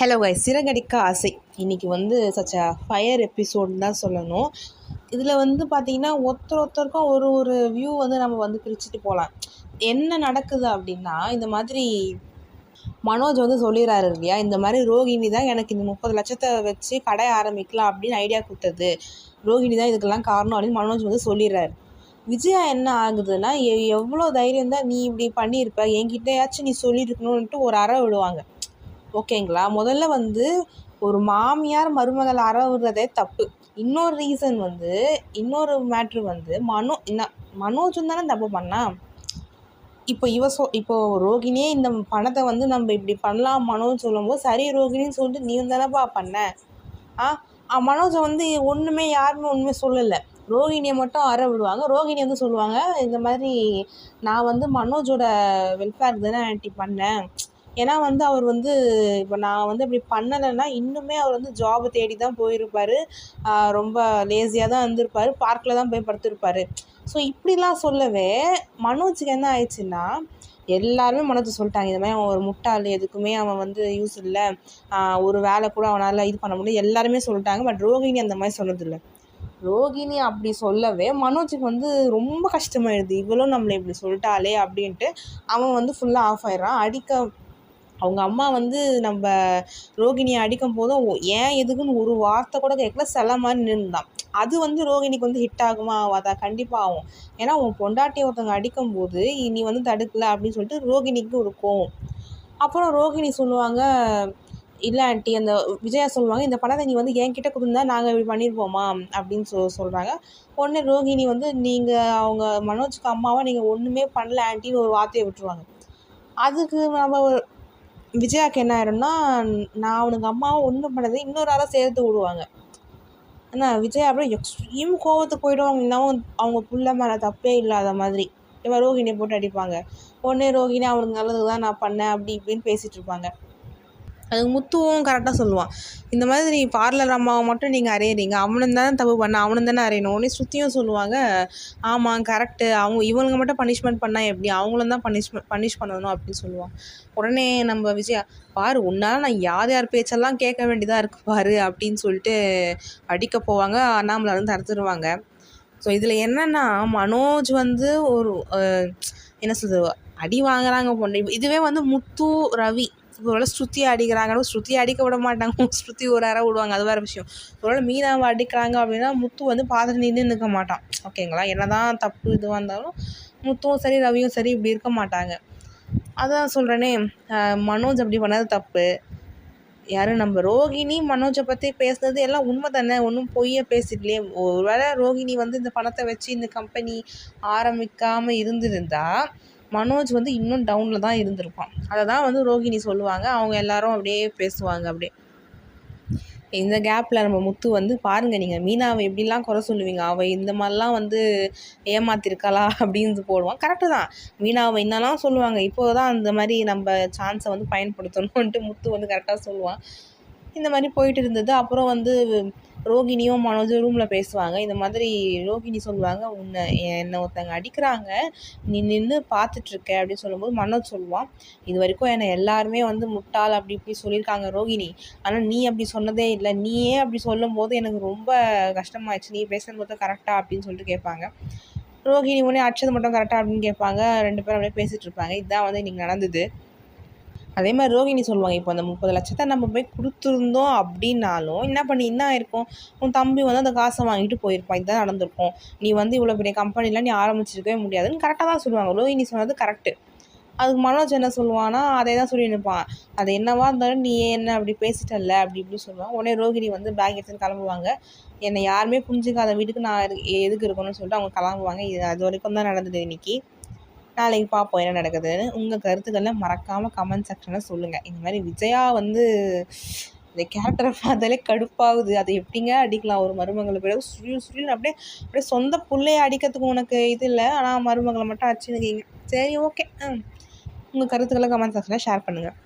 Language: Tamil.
ஹலோ கைஸ், சிறகடிக்க ஆசை இன்றைக்கி வந்து சச் அ ஃபயர் எபிசோடுன்னு தான் சொல்லணும். இதில் வந்து பார்த்திங்கன்னா ஒருத்தருக்கும் ஒரு வியூ வந்து நம்ம வந்து பிரிச்சுட்டு போகலாம். என்ன நடக்குது அப்படின்னா, இந்த மாதிரி மனோஜ் வந்து சொல்லிடுறாரு இல்லையா, இந்த மாதிரி ரோகிணி தான் எனக்கு இந்த 30 லட்சத்தை வச்சு கடை ஆரம்பிக்கலாம் அப்படின்னு ஐடியா கொடுத்தது, ரோகிணி தான் இதுக்கெல்லாம் காரணம் அப்படின்னு மனோஜ் வந்து சொல்லிடுறாரு. விஜயா என்ன ஆகுதுன்னா, எவ்வளோ தைரியம் தான் நீ இப்படி பண்ணியிருப்ப, என்கிட்டயாச்சும் நீ சொல்லியிருக்கணுன்ட்டு ஒரு அறை விடுவாங்க. ஓகேங்களா. முதல்ல வந்து ஒரு மாமியார் மருமகள் அற விடுறதே தப்பு. இன்னொரு ரீசன் வந்து இன்னொரு மேட்ரு வந்து மனோஜும் தானே தப்பு பண்ணா. இப்போ ரோகிணியே இந்த பணத்தை வந்து நம்ம இப்படி பண்ணலாம் மனோஜ் சொல்லும்போது, சரி ரோகிணின்னு சொல்லிட்டு நீ தானேப்பா பண்ண. மனோஜை வந்து யாருமே ஒன்றுமே சொல்லலை. ரோகிணியை மட்டும் அற விடுவாங்க. ரோகிணி வந்து சொல்லுவாங்க, இந்த மாதிரி நான் வந்து மனோஜோட வெல்ஃபேருக்கு தானே ஆன்ட்டி பண்ணேன். ஏன்னா வந்து அவர் வந்து இப்போ நான் வந்து இப்படி பண்ணலைன்னா இன்னுமே அவர் வந்து ஜாபு தேடி தான் போயிருப்பார், ரொம்ப லேசியாக தான் இருந்திருப்பார், பார்க்கில் தான் போய் படுத்திருப்பார். ஸோ இப்படிலாம் சொல்லவே மனோஜுக்கு என்ன ஆயிடுச்சுன்னா, எல்லாருமே மனோஜ் சொல்லிட்டாங்க, இந்த மாதிரி அவன் ஒரு முட்டாள், எதுக்குமே அவன் வந்து யூஸ் இல்லை, ஒரு வேலை கூட அவனால் இது பண்ண முடியும், எல்லாருமே சொல்லிட்டாங்க. பட் ரோகிணி அந்த மாதிரி சொன்னதில்லை. ரோகிணி அப்படி சொல்லவே மனோஜுக்கு வந்து ரொம்ப கஷ்டமாயிடுது, இவளும் நம்மளை இப்படி சொல்லிட்டாளே அப்படின்ட்டு அவன் வந்து ஃபுல்லாக ஆஃப் ஆயிடுறான். அவங்க அம்மா வந்து நம்ம ரோகிணியை அடிக்கும் போதும் ஏன் எதுக்குன்னு ஒரு வார்த்தை கூட கேட்கல, சில மாதிரி நின்றுதான். அது வந்து ரோகிணிக்கு வந்து ஹிட் ஆகுமா ஆகாதா? கண்டிப்பாக ஆகும். ஏன்னா உன் பொண்டாட்டியை ஒருத்தவங்க அடிக்கும்போது நீ வந்து தடுக்கல அப்படின்னு சொல்லிட்டு ரோகிணிக்கு ஒரு கோவம். அப்புறம் ரோகிணி சொல்லுவாங்க, இல்லை ஆண்டி, அந்த விஜயா சொல்லுவாங்க, இந்த பணத்தை நீ வந்து என்கிட்ட கொடுத்தா நாங்கள் இப்படி பண்ணியிருப்போமா அப்படின்னு சொல்கிறாங்க. உடனே ரோகிணி வந்து, நீங்கள் அவங்க மனோஜுக்கு அம்மாவை நீங்கள் ஒன்றுமே பண்ணல ஆண்டின்னு ஒரு வார்த்தையை விட்டுருவாங்க. அதுக்கு நம்ம விஜயாவுக்கு என்ன ஆயிரும்னா, நான் அவனுக்கு அம்மாவை ஒன்றும் பண்ணது இன்னொரு ஆளாக சேர்த்து விடுவாங்க. ஆனால் விஜயா அப்படியே எக்ஸ்ட்ரீம் கோவத்துக்கு போய்டும். இன்னமும் அவங்க புள்ள மேலே தப்பே இல்லாத மாதிரி இவன் ரோகிணியை போட்டு அடிப்பாங்க. உடனே ரோகிணி அவனுக்கு நல்லது தான் நான் பண்ணேன் அப்படி இப்படின்னு பேசிகிட்டு இருப்பாங்க. அதுக்கு முத்துவும் கரெக்டாக சொல்லுவான், இந்த மாதிரி பார்லர் அம்மாவை மட்டும் நீங்கள் அறையிறீங்க, அவனும் தானே தப்பு பண்ண, அவனும் தானே அறையணும். உடனே ஸ்ருதியும் சொல்லுவாங்க, ஆமாம் கரெக்டு, இவனுங்க மட்டும் பனிஷ்மெண்ட் பண்ணால் எப்படி, அவங்களும் தான் பனிஷ் பண்ணணும் அப்படின்னு சொல்லுவான். உடனே நம்ம விஜயா, பாரு உன்னால் நான் யார் பேச்செல்லாம் கேட்க வேண்டியதாக இருக்குது பாரு அப்படின்னு சொல்லிட்டு அடிக்க போவாங்க. அண்ணாமலை வந்து தடுத்துருவாங்க. ஸோ இதில் என்னென்னா, மனோஜ் வந்து ஒரு என்ன சொல்கிறது, அடி வாங்குறாங்க பொண்ணு. இதுவே வந்து முத்து ரவி ஒருவேளை ஸ்ருதியை அடிக்கிறாங்கன்னு, ஸ்ருதியை அடிக்க விட மாட்டாங்க, ஸ்ருதி ஒரு அறை விடுவாங்க, அது வேறு விஷயம். ஒருவேளை மீனாவை அடிக்கிறாங்க அப்படின்னா முத்து வந்து பார்த்துட்டு நிற்க மாட்டான். ஓகேங்களா. என்ன தான் தப்பு இதுவாக இருந்தாலும் முத்துவும் சரி ரவியும் சரி இப்படி இருக்க மாட்டாங்க. அதான் சொல்கிறேனே, மனோஜ் அப்படி பண்ணது தப்பு. யாரும் நம்ம ரோகிணி மனோஜை பற்றி பேசுனது எல்லாம் உண்மை தானே, ஒன்றும் பொய்யை பேசிடலையே. ஒருவேளை ரோகிணி வந்து இந்த பணத்தை வச்சு இந்த கம்பெனி ஆரம்பிக்காமல் இருந்திருந்தா மனோஜ் வந்து இன்னும் டவுனில் தான் இருந்திருப்பான். அதை தான் வந்து ரோகிணி சொல்லுவாங்க. அவங்க எல்லாரும் அப்படியே பேசுவாங்க. அப்படியே இந்த கேப்பில் நம்ம முத்து வந்து, பாருங்கள் நீங்கள் மீனாவை எப்படிலாம் குறை சொல்லுவீங்க, அவள் இந்த மாதிரிலாம் வந்து ஏமாத்திருக்காளா அப்படின்னு போடுவான். கரெக்டு தான், மீனாவை என்னெல்லாம் சொல்லுவாங்க, இப்போது தான் அந்த மாதிரி நம்ம சான்ஸை வந்து பயன்படுத்தணும்ன்ட்டு முத்து வந்து கரெக்டாக சொல்லுவான். இந்த மாதிரி போயிட்டு இருந்தது. அப்புறம் வந்து ரோகிணியும் மனோஜும் ரூமில் பேசுவாங்க. இந்த மாதிரி ரோகிணி சொல்லுவாங்க, என்னை ஒருத்தங்க அடிக்கிறாங்க, நீ நின்று பார்த்துட்ருக்க அப்படின்னு சொல்லும்போது மனோஜ் சொல்லுவான், இது வரைக்கும் என்னை எல்லாருமே வந்து முட்டாள் அப்படி இப்படி சொல்லியிருக்காங்க ரோகிணி, ஆனால் நீ அப்படி சொன்னதே இல்லை, நீயே அப்படி சொல்லும் போது எனக்கு ரொம்ப கஷ்டமாயிடுச்சு, நீ பேசுகிறது மட்டும் கரெக்டாக அப்படின்னு சொல்லிட்டு கேட்பாங்க. ரோகிணி உடனே அடிச்சது மட்டும் கரெக்டாக அப்படின்னு கேட்பாங்க. 2 பேரும் அப்படியே பேசிகிட்டு இருப்பாங்க. இதுதான் வந்து இன்றைக்கி நடந்தது. அதே மாதிரி ரோகிணி சொல்லுவாங்க, இப்போ அந்த 30 லட்சத்தை நம்ம போய் கொடுத்துருந்தோம் அப்படின்னாலும் என்ன ஆயிருக்கும், உன் தம்பி வந்து அந்த காசை வாங்கிட்டு போயிருப்பான், இதுதான் நடந்திருக்கும், நீ வந்து இவ்வளோ பெரிய கம்பெனிலாம் நீ ஆரம்பிச்சிருக்கவே முடியாதுன்னு கரெக்டாக தான் சொல்லுவாங்க. ரோகிணி சொன்னது கரெக்டு. அதுக்கு மனோஜ் என்ன சொல்லுவான்னா, அதே தான் சொல்லி நிற்பான், அது என்னவா இருந்தாலும் நீ என்ன அப்படி பேசிட்டல்ல அப்படி இப்படி சொல்லுவான். உடனே ரோகிணி வந்து பேக் எடுத்துன்னு கிளம்புவாங்க. என்னை யாருமே புரிஞ்சுக்காத வீட்டுக்கு நான் எதுக்கு இருக்கணும்னு சொல்லிட்டு அவங்க கிளம்புவாங்க. இது அது வரைக்கும் தான் நடந்தது இன்றைக்கி. நாளைக்கு பார்ப்போம் என்ன நடக்குதுன்னு. உங்கள் கருத்துக்களை மறக்காமல் கமெண்ட் செக்ஷனில் சொல்லுங்கள். இந்த மாதிரி விஜயா வந்து இந்த கேரக்டரை பார்த்தாலே கடுப்பாகுது. அதை எப்படிங்க அடிக்கலாம் ஒரு மருமகளை போய் சுழின்னு அப்படியே அப்படியே சொந்த பிள்ளையை அடிக்கிறதுக்கு உனக்கு இது இல்லை, ஆனால் மருமகளை மட்டும் அடிச்சுன்னு இருக்கீங்க. சரி ஓகே, உங்கள் கருத்துக்களை கமெண்ட் செக்ஷனில் ஷேர் பண்ணுங்கள்.